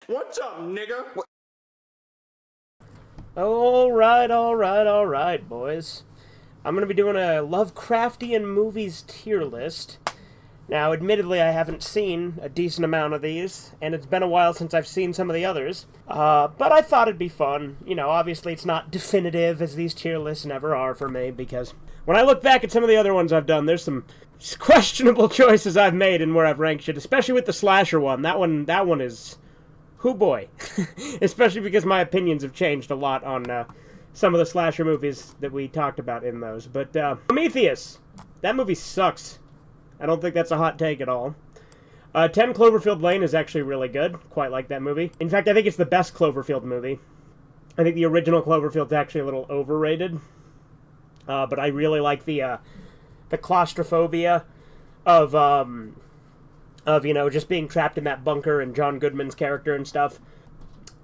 What's up, nigga? Alright, boys. I'm gonna be doing a Lovecraftian movies tier list. Now, admittedly, I haven't seen a decent amount of these, and it's been a while since I've seen some of the others. But I thought it'd be fun. You know, obviously it's not definitive, as these tier lists never are for me, because when I look back at some of the other ones I've done, there's some questionable choices I've made in where I've ranked shit, especially with the slasher one. That one is... hoo boy. Especially because my opinions have changed a lot on some of the slasher movies that we talked about in those. But Prometheus, that movie sucks. I don't think that's a hot take at all. 10 Cloverfield Lane is actually really good. Quite like that movie. In fact, I think it's the best Cloverfield movie. I think the original Cloverfield's actually a little overrated. But I really like the claustrophobia of you know, just being trapped in that bunker and John Goodman's character and stuff.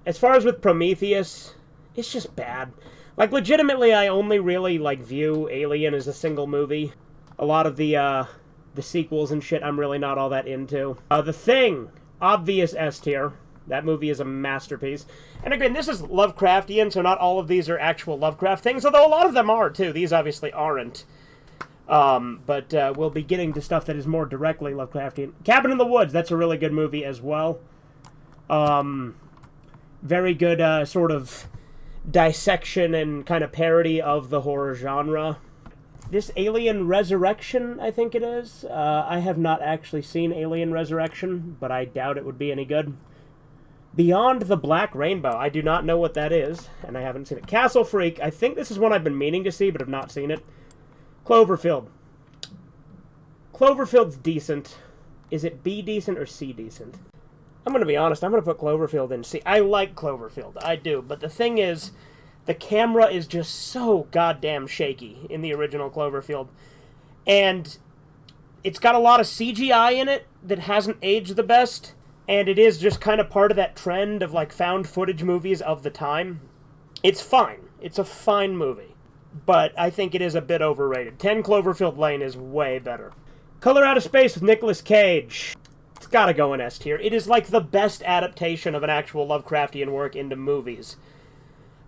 As far as with Prometheus, it's just bad. Like, legitimately, I only really, like, view Alien as a single movie. A lot of the sequels and shit I'm really not all that into. The Thing, obvious S tier. That movie is a masterpiece. And again, this is Lovecraftian, so not all of these are actual Lovecraft things, although a lot of them are, too. These obviously aren't. But we'll be getting to stuff that is more directly Lovecraftian. Cabin in the Woods, that's a really good movie as well. Very good, sort of dissection and kind of parody of the horror genre. This Alien Resurrection, I think it is. I have not actually seen Alien Resurrection, but I doubt it would be any good. Beyond the Black Rainbow, I do not know what that is, and I haven't seen it. Castle Freak, I think this is one I've been meaning to see, but have not seen it. Cloverfield. Cloverfield's decent. Is it B decent or C decent? I'm going to be honest, I'm going to put Cloverfield in C. I like Cloverfield, I do, but the thing is, the camera is just so goddamn shaky in the original Cloverfield. And it's got a lot of CGI in it that hasn't aged the best, and it is just kind of part of that trend of, like, found footage movies of the time. It's fine. It's a fine movie. But I think it is a bit overrated. 10 Cloverfield Lane is way better. Color Out of Space with Nicolas Cage. It's gotta go in S tier. It is like the best adaptation of an actual Lovecraftian work into movies.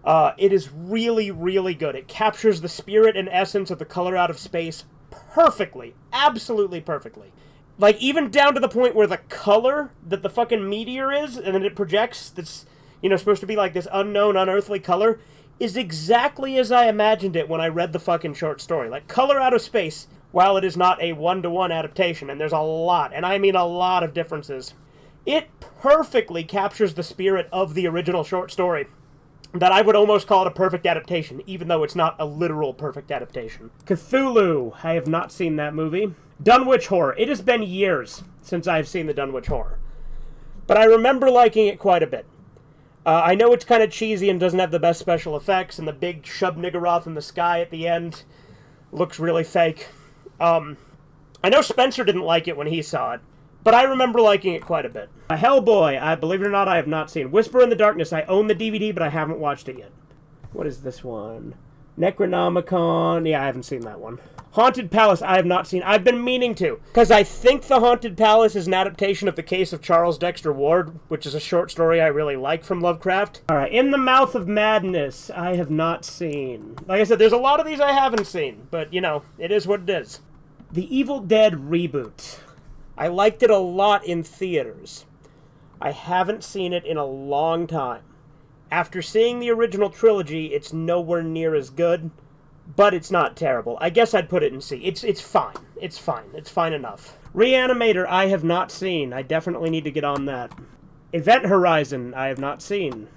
It is really, really good. It captures the spirit and essence of the Color Out of Space perfectly. Absolutely perfectly. Like, even down to the point where the color that the fucking meteor is, and then it projects, that's, you know, supposed to be like this unknown, unearthly color, is exactly as I imagined it when I read the fucking short story. Like, Color Out of Space, while it is not a one-to-one adaptation, and there's a lot, and I mean a lot of differences, it perfectly captures the spirit of the original short story. That I would almost call it a perfect adaptation, even though it's not a literal perfect adaptation. Cthulhu. I have not seen that movie. Dunwich Horror. It has been years since I've seen the Dunwich Horror. But I remember liking it quite a bit. I know it's kind of cheesy and doesn't have the best special effects, and the big Shub-Niggurath in the sky at the end looks really fake. I know Spencer didn't like it when he saw it, but I remember liking it quite a bit. Hellboy, I believe it or not, I have not seen. Whisper in the Darkness, I own the DVD, but I haven't watched it yet. What is this one? Necronomicon, yeah, I haven't seen that one. Haunted Palace, I have not seen. I've been meaning to, because I think The Haunted Palace is an adaptation of The Case of Charles Dexter Ward, which is a short story I really like from Lovecraft. Alright, In the Mouth of Madness, I have not seen. Like I said, there's a lot of these I haven't seen, but, you know, it is what it is. The Evil Dead reboot. I liked it a lot in theaters. I haven't seen it in a long time. After seeing the original trilogy, it's nowhere near as good, but it's not terrible. I guess I'd put it in C. It's fine. It's fine. It's fine enough. Reanimator, I have not seen. I definitely need to get on that. Event Horizon, I have not seen.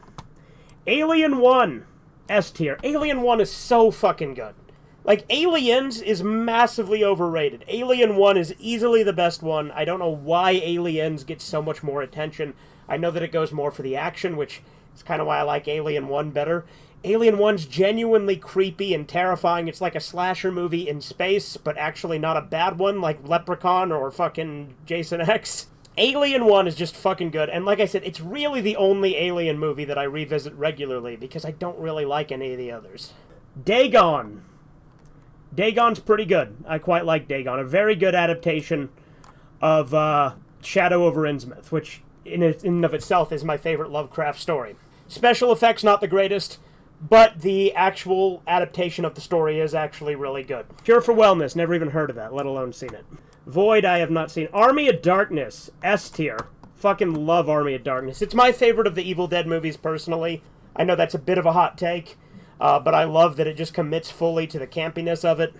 Alien 1, S tier. Alien 1 is so fucking good. Like, Aliens is massively overrated. Alien 1 is easily the best one. I don't know why Aliens gets so much more attention. I know that it goes more for the action, which is kind of why I like Alien 1 better. Alien 1's genuinely creepy and terrifying. It's like a slasher movie in space, but actually not a bad one, like Leprechaun or fucking Jason X. Alien 1 is just fucking good, and like I said, it's really the only Alien movie that I revisit regularly, because I don't really like any of the others. Dagon. Dagon's pretty good. I quite like Dagon. A very good adaptation of Shadow over Innsmouth, which in and of itself is my favorite Lovecraft story. Special effects, not the greatest, but the actual adaptation of the story is actually really good. Cure for Wellness, never even heard of that, let alone seen it. Void, I have not seen. Army of Darkness, S tier. Fucking love Army of Darkness. It's my favorite of the Evil Dead movies, personally. I know that's a bit of a hot take, but I love that it just commits fully to the campiness of it,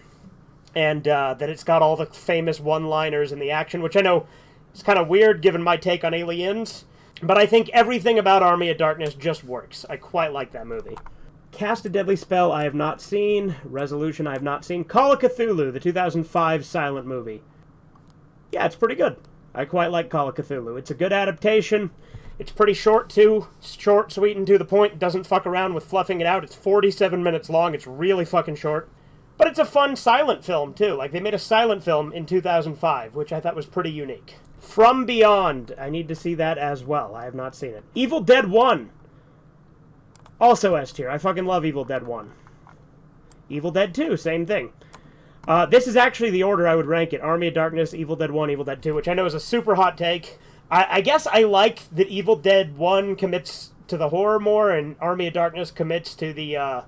and that it's got all the famous one-liners and the action, which I know is kind of weird given my take on Aliens, but I think everything about Army of Darkness just works. I quite like that movie. Cast a Deadly Spell, I have not seen. Resolution, I have not seen. Call of Cthulhu, the 2005 silent movie. Yeah, it's pretty good. I quite like Call of Cthulhu. It's a good adaptation. It's pretty short, too. It's short, sweet, and to the point. It doesn't fuck around with fluffing it out. It's 47 minutes long. It's really fucking short. But it's a fun silent film, too. Like, they made a silent film in 2005, which I thought was pretty unique. From Beyond. I need to see that as well. I have not seen it. Evil Dead 1. Also S tier. I fucking love Evil Dead 1. Evil Dead 2, same thing. This is actually the order I would rank it. Army of Darkness, Evil Dead 1, Evil Dead 2, which I know is a super hot take. I guess I like that Evil Dead 1 commits to the horror more, and Army of Darkness commits to the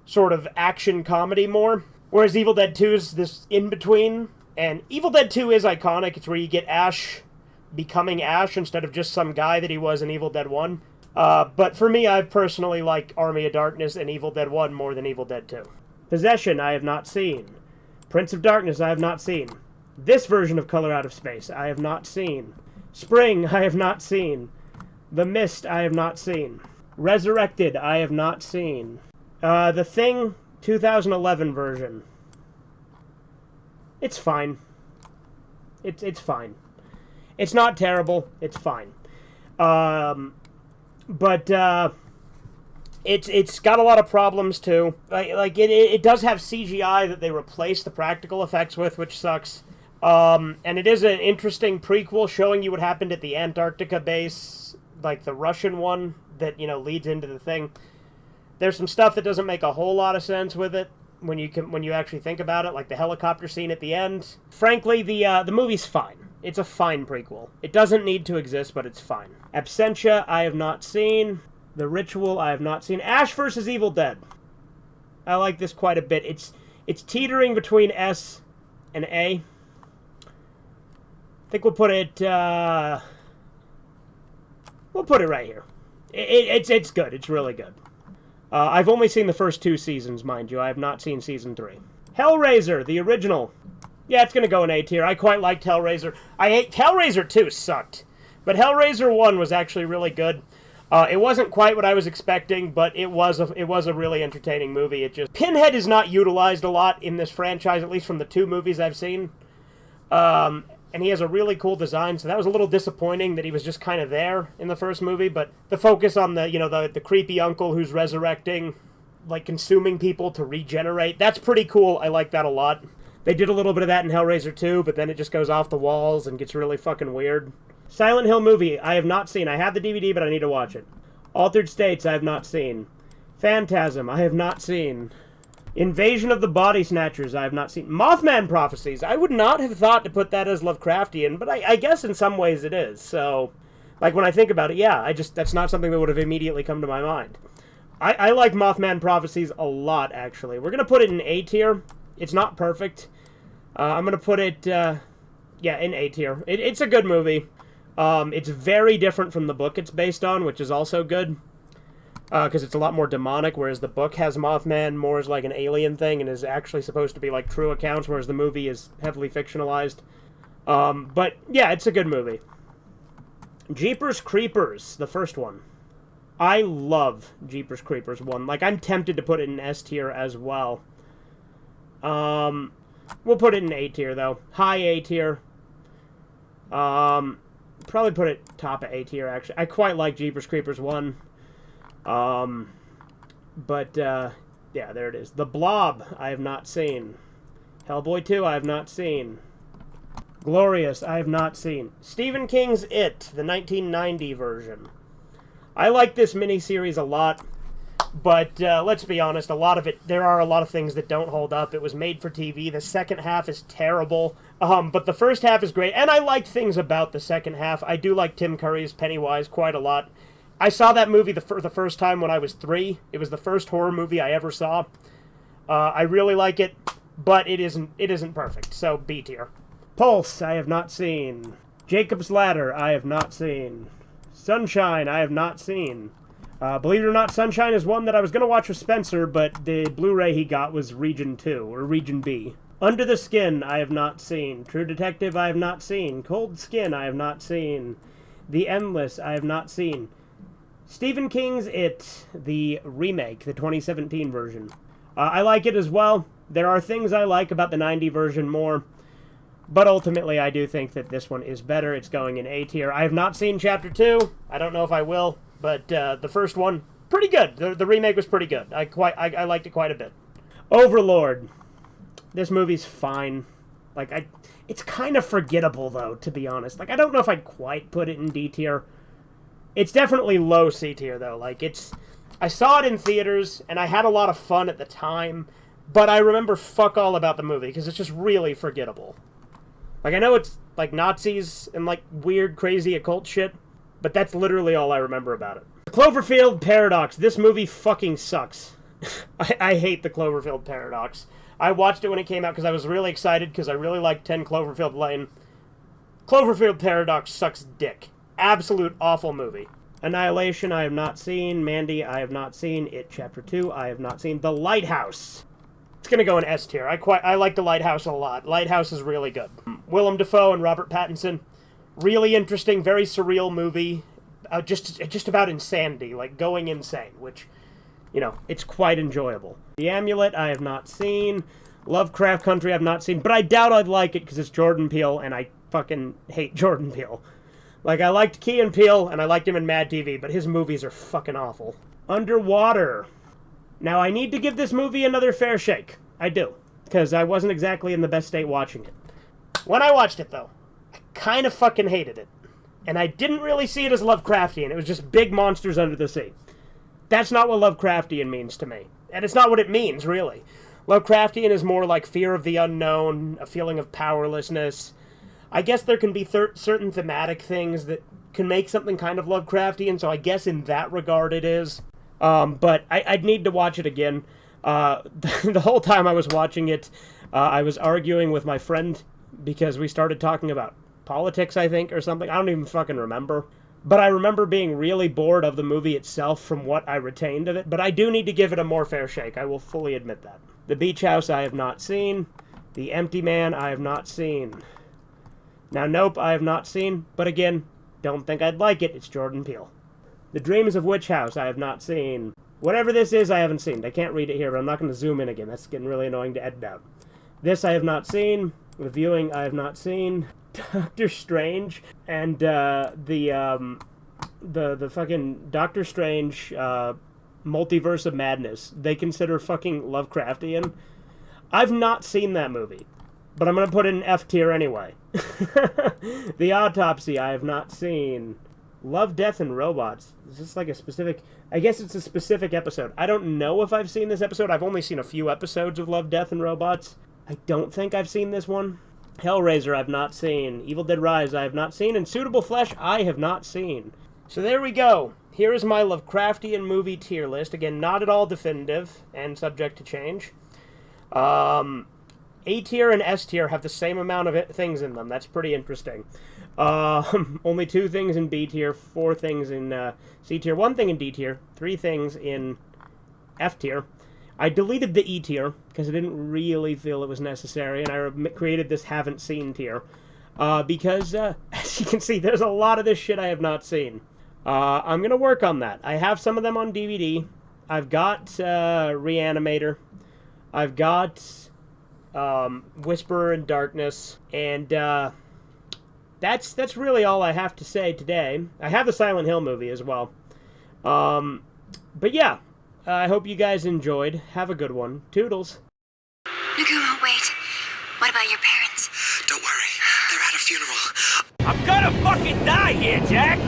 sort of action comedy more. Whereas Evil Dead 2 is this in-between. And Evil Dead 2 is iconic. It's where you get Ash becoming Ash instead of just some guy that he was in Evil Dead 1. But for me, I personally like Army of Darkness and Evil Dead 1 more than Evil Dead 2. Possession, I have not seen. Prince of Darkness, I have not seen. This version of Color Out of Space, I have not seen. Spring, I have not seen. The Mist, I have not seen. Resurrected, I have not seen. The Thing, 2011 version. It's fine. It's fine. It's not terrible. It's fine. But it's got a lot of problems too. Like it does have CGI that they replace the practical effects with, which sucks. And it is an interesting prequel showing you what happened at the Antarctica base, like the Russian one that, you know, leads into the thing. There's some stuff that doesn't make a whole lot of sense with it when you actually think about it, like the helicopter scene at the end. Frankly, the movie's fine. It's a fine prequel. It doesn't need to exist, but it's fine. Absentia, I have not seen. The Ritual, I have not seen. Ash vs. Evil Dead. I like this quite a bit. It's teetering between S and A. I think we'll put it right here. It's good. It's really good. I've only seen the first 2 seasons, mind you. I have not seen season 3. Hellraiser, the original. Yeah, it's going to go in A tier. I quite liked Hellraiser. Hellraiser 2 sucked, but Hellraiser 1 was actually really good. It wasn't quite what I was expecting, but it was a really entertaining movie. Pinhead is not utilized a lot in this franchise, at least from the 2 movies I've seen. And he has a really cool design, so that was a little disappointing that he was just kind of there in the first movie, but the focus on the creepy uncle who's resurrecting, like consuming people to regenerate, that's pretty cool. I like that a lot. They did a little bit of that in Hellraiser 2, but then it just goes off the walls and gets really fucking weird. Silent Hill movie, I have not seen. I have the DVD, but I need to watch it. Altered States, I have not seen. Phantasm, I have not seen. Invasion of the Body Snatchers, I have not seen. Mothman Prophecies, I would not have thought to put that as Lovecraftian, but I guess in some ways it is. So, like when I think about it, yeah, that's not something that would have immediately come to my mind. I like Mothman Prophecies a lot, actually. We're going to put it in A tier. It's not perfect. I'm going to put it, in A tier. It's a good movie. It's very different from the book it's based on, which is also good. Because it's a lot more demonic, whereas the book has Mothman more as like an alien thing and is actually supposed to be like true accounts, whereas the movie is heavily fictionalized. But yeah, it's a good movie. Jeepers Creepers, the first one. I love Jeepers Creepers 1. Like, I'm tempted to put it in S tier as well. We'll put it in A tier, though. High A tier. Probably put it top of A tier, actually. I quite like Jeepers Creepers 1. Yeah, there it is. The Blob, I have not seen. Hellboy 2, I have not seen. Glorious, I have not seen. Stephen King's It, the 1990 version. I like this miniseries a lot. But let's be honest, there are a lot of things that don't hold up. It was made for TV. The second half is terrible. But the first half is great. And I like things about the second half. I do like Tim Curry's Pennywise quite a lot. I saw that movie the first time when I was 3. It was the first horror movie I ever saw. I really like it, but it isn't perfect. So B tier. Pulse, I have not seen. Jacob's Ladder, I have not seen. Sunshine, I have not seen. Believe it or not, Sunshine is one that I was going to watch with Spencer, but the Blu-ray he got was Region 2, or Region B. Under the Skin, I have not seen. True Detective, I have not seen. Cold Skin, I have not seen. The Endless, I have not seen. Stephen King's It, the remake, the 2017 version. I like it as well. There are things I like about the 90 version more, but ultimately I do think that this one is better. It's going in A tier. I have not seen Chapter 2. I don't know if I will. But the first one, pretty good. The remake was pretty good. I liked it quite a bit. Overlord. This movie's fine. It's kind of forgettable, though, to be honest. I don't know if I'd quite put it in D tier. It's definitely low C tier, though. I saw it in theaters, and I had a lot of fun at the time, but I remember fuck all about the movie, because it's just really forgettable. I know it's, Nazis and, weird, crazy occult shit, but that's literally all I remember about it. Cloverfield Paradox. This movie fucking sucks. I hate the Cloverfield Paradox. I watched it when it came out because I was really excited because I really liked 10 Cloverfield Lane. Cloverfield Paradox sucks dick. Absolute awful movie. Annihilation, I have not seen. Mandy, I have not seen. It Chapter 2, I have not seen. The Lighthouse. It's gonna go in S tier. I like The Lighthouse a lot. Lighthouse is really good. Willem Dafoe and Robert Pattinson. Really interesting, very surreal movie. Just about insanity, going insane, which, it's quite enjoyable. The Amulet, I have not seen. Lovecraft Country, I have not seen, but I doubt I'd like it because it's Jordan Peele, and I fucking hate Jordan Peele. I liked Key and Peele, and I liked him in Mad TV, but his movies are fucking awful. Underwater. Now, I need to give this movie another fair shake. I do, because I wasn't exactly in the best state watching it. When I watched it, though, kind of fucking hated it. And I didn't really see it as Lovecraftian. It was just big monsters under the sea. That's not what Lovecraftian means to me. And it's not what it means, really. Lovecraftian is more like fear of the unknown, a feeling of powerlessness. I guess there can be certain thematic things that can make something kind of Lovecraftian, so I guess in that regard it is. But I'd need to watch it again. The whole time I was watching it, I was arguing with my friend because we started talking about politics, I think, or something. I don't even fucking remember. But I remember being really bored of the movie itself from what I retained of it. But I do need to give it a more fair shake. I will fully admit that. The Beach House, I have not seen. The Empty Man, I have not seen. Now, Nope, I have not seen. But again, don't think I'd like it. It's Jordan Peele. The Dreams of Witch House, I have not seen. Whatever this is, I haven't seen. I can't read it here, but I'm not going to zoom in again. That's getting really annoying to edit out. This I have not seen. The Viewing, I have not seen. Doctor Strange and the fucking Doctor Strange Multiverse of Madness, they consider fucking Lovecraftian. I've not seen that movie, but I'm gonna put it in F tier anyway. The Autopsy, I have not seen. Love, Death, and Robots. Is this a specific... I guess it's a specific episode. I don't know if I've seen this episode. I've only seen a few episodes of Love, Death, and Robots. I don't think I've seen this one. Hellraiser, I've not seen. Evil Dead Rise, I have not seen. And Suitable Flesh, I have not seen. So there we go. Here is my Lovecraftian movie tier list. Again, not at all definitive and subject to change. A tier and S tier have the same amount of things in them. That's pretty interesting. Only 2 things in B tier, 4 things in C tier, 1 thing in D tier, 3 things in F tier. I deleted the E tier because I didn't really feel it was necessary, and I created this haven't seen tier because, as you can see, there's a lot of this shit I have not seen. I'm going to work on that. I have some of them on DVD. I've got Reanimator. I've got Whisperer in Darkness, and that's really all I have to say today. I have the Silent Hill movie as well. But yeah. I hope you guys enjoyed. Have a good one. Toodles. Nagumo, wait. What about your parents? Don't worry. They're at a funeral. I'm gonna fucking die here, Jack!